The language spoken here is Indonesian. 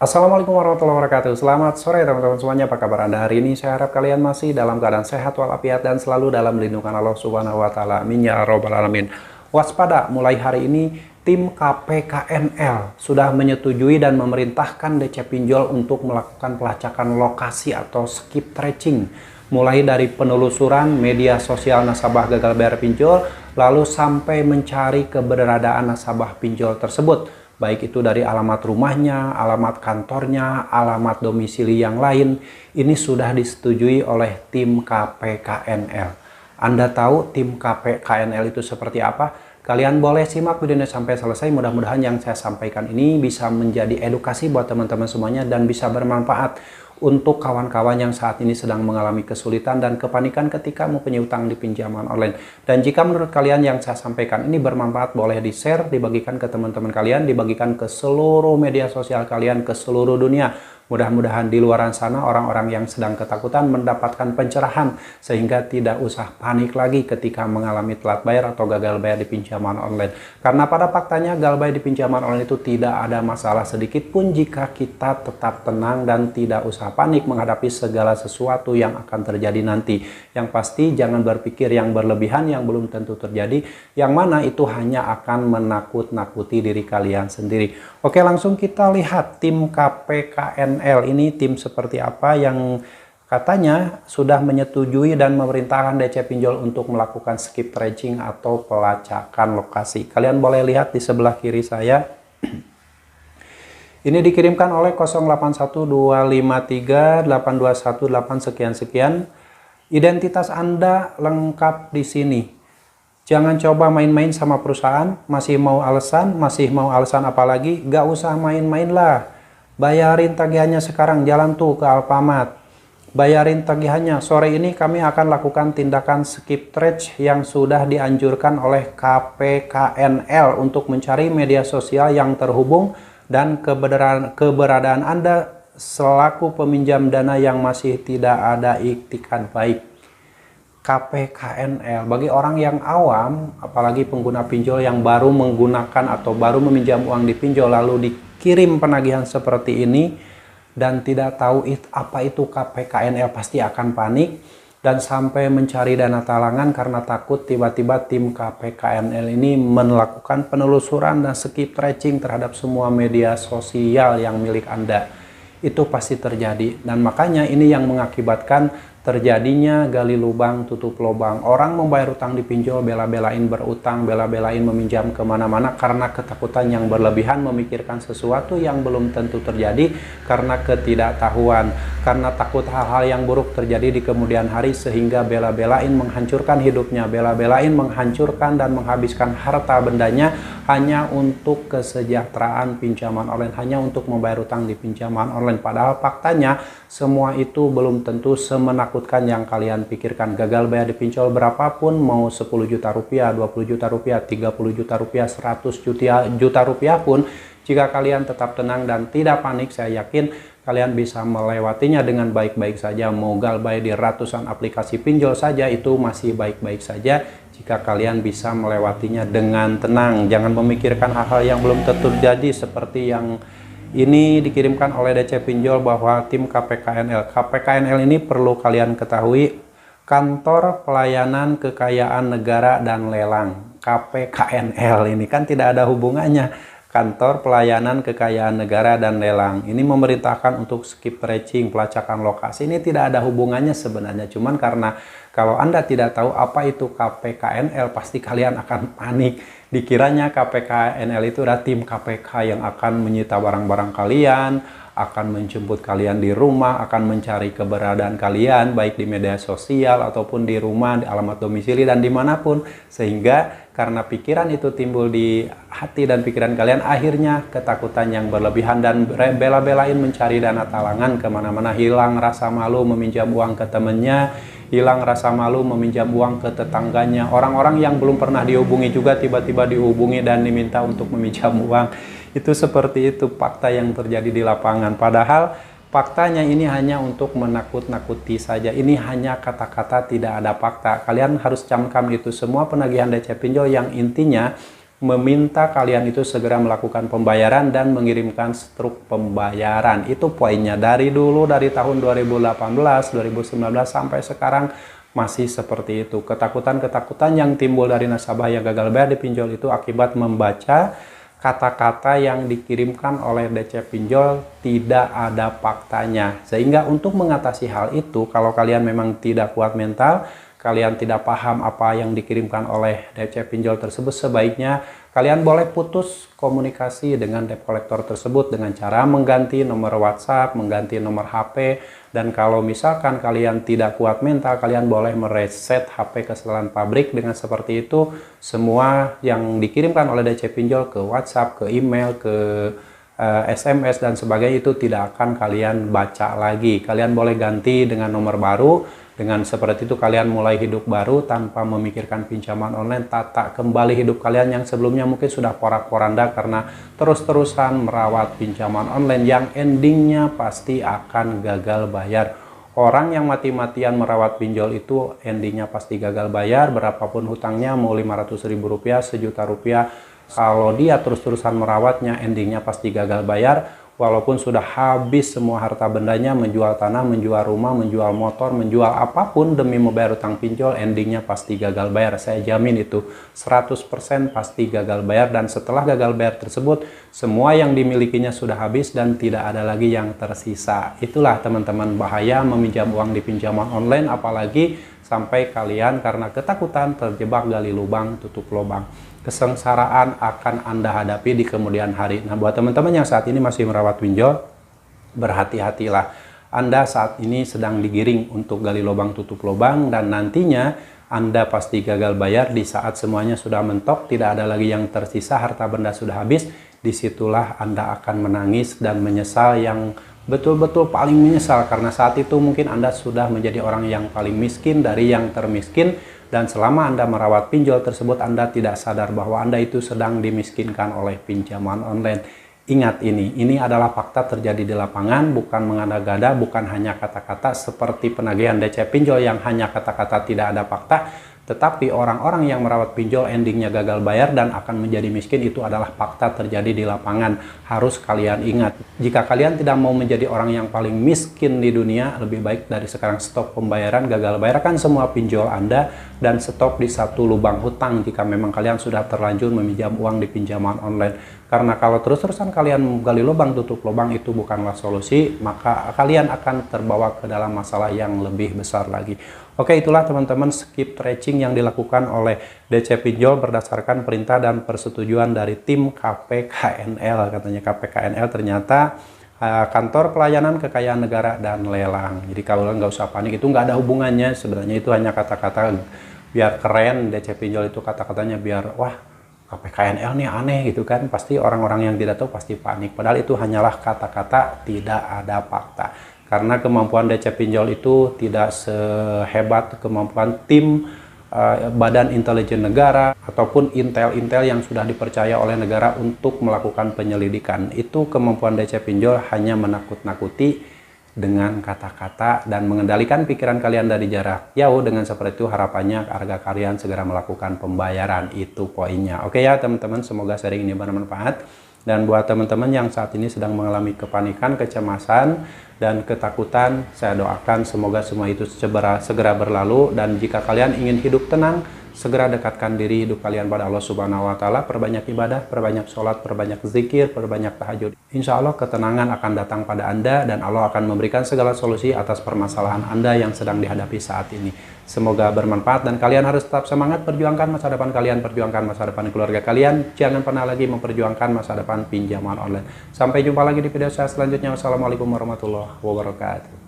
Assalamualaikum warahmatullahi wabarakatuh. Selamat sore teman-teman semuanya. Apa kabar Anda hari ini? Saya harap kalian masih dalam keadaan sehat walafiat dan selalu dalam lindungan Allah Subhanahu wa taala. Amin ya rabbal alamin. Waspada, mulai hari ini tim KPKNL sudah menyetujui dan memerintahkan DC Pinjol untuk melakukan pelacakan lokasi atau skip tracing, mulai dari penelusuran media sosial nasabah gagal bayar pinjol lalu sampai mencari keberadaan nasabah pinjol tersebut, baik itu dari alamat rumahnya, alamat kantornya, alamat domisili yang lain. Ini sudah disetujui oleh tim KPKNL. Anda tahu tim KPKNL itu seperti apa? Kalian boleh simak videonya sampai selesai. Mudah-mudahan yang saya sampaikan ini bisa menjadi edukasi buat teman-teman semuanya dan bisa bermanfaat untuk kawan-kawan yang saat ini sedang mengalami kesulitan dan kepanikan ketika mempunyai utang di pinjaman online. Dan jika menurut kalian yang saya sampaikan ini bermanfaat, boleh di-share, dibagikan ke teman-teman kalian, dibagikan ke seluruh media sosial kalian, ke seluruh dunia. Mudah-mudahan di luar sana orang-orang yang sedang ketakutan mendapatkan pencerahan sehingga tidak usah panik lagi ketika mengalami telat bayar atau gagal bayar di pinjaman online. Karena pada faktanya gagal bayar di pinjaman online itu tidak ada masalah sedikit pun jika kita tetap tenang dan tidak usah panik menghadapi segala sesuatu yang akan terjadi nanti. Yang pasti jangan berpikir yang berlebihan yang belum tentu terjadi, yang mana itu hanya akan menakut-nakuti diri kalian sendiri. Oke, langsung kita lihat tim KPKNL ini tim seperti apa yang katanya sudah menyetujui dan memerintahkan DC Pinjol untuk melakukan skip tracing atau pelacakan lokasi. Kalian boleh lihat di sebelah kiri saya. Ini dikirimkan oleh 0812538218 sekian-sekian. Identitas Anda lengkap di sini. Jangan coba main-main sama perusahaan, masih mau alasan apa lagi? Gak usah main-main lah. Bayarin tagihannya sekarang, jalan tuh ke Alfamart. Bayarin tagihannya, sore ini kami akan lakukan tindakan skip trace yang sudah dianjurkan oleh KPKNL untuk mencari media sosial yang terhubung dan keberadaan Anda selaku peminjam dana yang masih tidak ada iktikan baik. KPKNL bagi orang yang awam, apalagi pengguna pinjol yang baru menggunakan atau baru meminjam uang di pinjol lalu dikirim penagihan seperti ini dan tidak tahu apa itu KPKNL, pasti akan panik dan sampai mencari dana talangan karena takut tiba-tiba tim KPKNL ini melakukan penelusuran dan skip tracing terhadap semua media sosial yang milik Anda. Itu pasti terjadi dan makanya ini yang mengakibatkan terjadinya gali lubang tutup lubang. Orang membayar utang di pinjol, bela-belain berutang, bela-belain meminjam kemana-mana karena ketakutan yang berlebihan memikirkan sesuatu yang belum tentu terjadi karena ketidaktahuan, karena takut hal-hal yang buruk terjadi di kemudian hari sehingga bela-belain menghancurkan hidupnya, bela-belain menghancurkan dan menghabiskan harta bendanya hanya untuk kesejahteraan pinjaman online, hanya untuk membayar utang di pinjaman online. Padahal faktanya semua itu belum tentu semenakutkan yang kalian pikirkan. Gagal bayar di pinjol berapapun, mau 10 juta rupiah, 20 juta rupiah, 30 juta rupiah, 100 juta rupiah pun, jika kalian tetap tenang dan tidak panik, saya yakin kalian bisa melewatinya dengan baik-baik saja. Mau gagal bayar di ratusan aplikasi pinjol saja itu masih baik-baik saja jika kalian bisa melewatinya dengan tenang. Jangan memikirkan hal-hal yang belum tentu terjadi seperti yang ini dikirimkan oleh DC Pinjol bahwa tim KPKNL. KPKNL ini perlu kalian ketahui, Kantor Pelayanan Kekayaan Negara dan Lelang. KPKNL ini kan tidak ada hubungannya. Kantor Pelayanan Kekayaan Negara dan Lelang ini memerintahkan untuk skip tracing, pelacakan lokasi. Ini tidak ada hubungannya sebenarnya, cuman karena kalau Anda tidak tahu apa itu KPKNL, pasti kalian akan panik. Dikiranya KPKNL itu adalah tim KPK yang akan menyita barang-barang kalian, akan menjemput kalian di rumah, akan mencari keberadaan kalian baik di media sosial ataupun di rumah, di alamat domisili dan dimanapun. Sehingga karena pikiran itu timbul di hati dan pikiran kalian, akhirnya ketakutan yang berlebihan dan bela-belain mencari dana talangan kemana-mana. Hilang rasa malu meminjam uang ke temennya, hilang rasa malu meminjam uang ke tetangganya. Orang-orang yang belum pernah dihubungi juga tiba-tiba dihubungi dan diminta untuk meminjam uang. Itu seperti itu fakta yang terjadi di lapangan. Padahal faktanya ini hanya untuk menakut-nakuti saja. Ini hanya kata-kata, tidak ada fakta. Kalian harus camkan itu semua penagihan DC Pinjol yang intinya meminta kalian itu segera melakukan pembayaran dan mengirimkan struk pembayaran. Itu poinnya. Dari dulu, dari tahun 2018, 2019 sampai sekarang masih seperti itu. Ketakutan-ketakutan yang timbul dari nasabah yang gagal bayar di pinjol itu akibat membaca kata-kata yang dikirimkan oleh DC pinjol tidak ada faktanya. Sehingga untuk mengatasi hal itu, kalau kalian memang tidak kuat mental, kalian tidak paham apa yang dikirimkan oleh DC pinjol tersebut, sebaiknya kalian boleh putus komunikasi dengan debt collector tersebut dengan cara mengganti nomor WhatsApp, mengganti nomor HP, dan kalau misalkan kalian tidak kuat mental, kalian boleh mereset HP kesalahan pabrik. Dengan seperti itu, semua yang dikirimkan oleh DC pinjol ke WhatsApp, ke email, ke SMS dan sebagainya itu tidak akan kalian baca lagi. Kalian boleh ganti dengan nomor baru. Dengan seperti itu kalian mulai hidup baru tanpa memikirkan pinjaman online. Tata kembali hidup kalian yang sebelumnya mungkin sudah porak-poranda karena terus-terusan merawat pinjaman online yang endingnya pasti akan gagal bayar. Orang yang mati-matian merawat pinjol itu endingnya pasti gagal bayar. Berapapun hutangnya, mau 500.000 rupiah, sejuta rupiah, kalau dia terus-terusan merawatnya endingnya pasti gagal bayar. Walaupun sudah habis semua harta bendanya, menjual tanah, menjual rumah, menjual motor, menjual apapun demi membayar utang pinjol, endingnya pasti gagal bayar. Saya jamin itu 100% pasti gagal bayar. Dan setelah gagal bayar tersebut, semua yang dimilikinya sudah habis dan tidak ada lagi yang tersisa. Itulah teman-teman bahaya meminjam uang di pinjaman online, apalagi sampai kalian karena ketakutan terjebak gali lubang tutup lubang. Kesengsaraan akan Anda hadapi di kemudian hari. Nah, buat teman-teman yang saat ini masih merawat pinjol, berhati-hatilah. Anda saat ini sedang digiring untuk gali lubang tutup lubang, dan nantinya Anda pasti gagal bayar di saat semuanya sudah mentok, tidak ada lagi yang tersisa, harta benda sudah habis. Disitulah Anda akan menangis dan menyesal, yang betul-betul paling menyesal, karena saat itu mungkin Anda sudah menjadi orang yang paling miskin dari yang termiskin. Dan selama Anda merawat pinjol tersebut, Anda tidak sadar bahwa Anda itu sedang dimiskinkan oleh pinjaman online. Ingat ini adalah fakta terjadi di lapangan, bukan mengada-gada, bukan hanya kata-kata seperti penagihan DC pinjol yang hanya kata-kata tidak ada fakta. Tetapi orang-orang yang merawat pinjol endingnya gagal bayar dan akan menjadi miskin, itu adalah fakta terjadi di lapangan. Harus kalian ingat, jika kalian tidak mau menjadi orang yang paling miskin di dunia, lebih baik dari sekarang stop pembayaran, gagal bayarkan semua pinjol Anda, dan stop di satu lubang hutang jika memang kalian sudah terlanjur meminjam uang di pinjaman online. Karena kalau terus-terusan kalian menggali lubang tutup lubang, itu bukanlah solusi, maka kalian akan terbawa ke dalam masalah yang lebih besar lagi. Oke, itulah teman-teman skip tracing yang dilakukan oleh DC pinjol berdasarkan perintah dan persetujuan dari tim KPKNL. Katanya KPKNL ternyata Kantor Pelayanan Kekayaan Negara dan Lelang. Jadi kalau nggak usah panik, itu nggak ada hubungannya. Sebenarnya itu hanya kata-kata biar keren. DC pinjol itu kata-katanya biar wah, KPKNL nih aneh gitu kan. Pasti orang-orang yang tidak tahu pasti panik. Padahal itu hanyalah kata-kata, tidak ada fakta. Karena kemampuan DC pinjol itu tidak sehebat kemampuan tim Badan Intelijen Negara ataupun intel-intel yang sudah dipercaya oleh negara untuk melakukan penyelidikan. Itu kemampuan DC pinjol hanya menakut-nakuti dengan kata-kata dan mengendalikan pikiran kalian dari jarak jauh. Dengan seperti itu harapannya harga kalian segera melakukan pembayaran. Itu poinnya. Oke ya teman-teman, semoga sharing ini bermanfaat. Dan buat teman-teman yang saat ini sedang mengalami kepanikan, kecemasan, dan ketakutan, saya doakan semoga semua itu segera berlalu. Dan jika kalian ingin hidup tenang, segera dekatkan diri hidup kalian pada Allah Subhanahu wa Ta'ala. Perbanyak ibadah, perbanyak sholat, perbanyak zikir, perbanyak tahajud. Insya Allah ketenangan akan datang pada Anda, dan Allah akan memberikan segala solusi atas permasalahan Anda yang sedang dihadapi saat ini. Semoga bermanfaat, dan kalian harus tetap semangat perjuangkan masa depan kalian, perjuangkan masa depan keluarga kalian. Jangan pernah lagi memperjuangkan masa depan pinjaman online. Sampai jumpa lagi di video saya selanjutnya. Wassalamualaikum warahmatullahi wabarakatuh.